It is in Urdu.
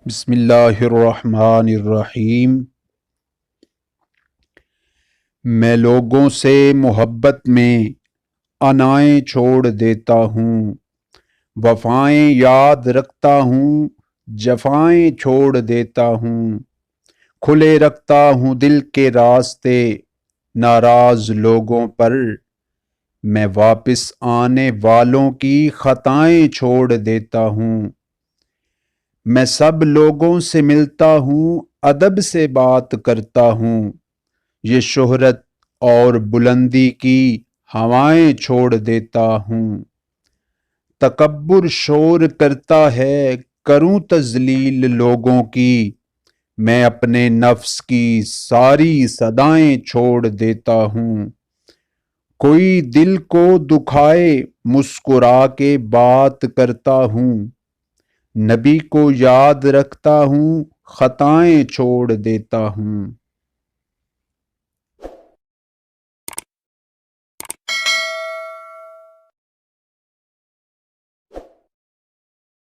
بسم اللہ الرحمن الرحیم۔ میں لوگوں سے محبت میں انائیں چھوڑ دیتا ہوں، وفائیں یاد رکھتا ہوں، جفائیں چھوڑ دیتا ہوں، کھلے رکھتا ہوں دل کے راستے ناراض لوگوں پر، میں واپس آنے والوں کی خطائیں چھوڑ دیتا ہوں۔ میں سب لوگوں سے ملتا ہوں، ادب سے بات کرتا ہوں، یہ شہرت اور بلندی کی ہوائیں چھوڑ دیتا ہوں۔ تکبر شور کرتا ہے، کروں تذلیل لوگوں کی، میں اپنے نفس کی ساری صدائیں چھوڑ دیتا ہوں۔ کوئی دل کو دکھائے مسکرا کے بات کرتا ہوں، نبی کو یاد رکھتا ہوں، خطائیں چھوڑ دیتا ہوں۔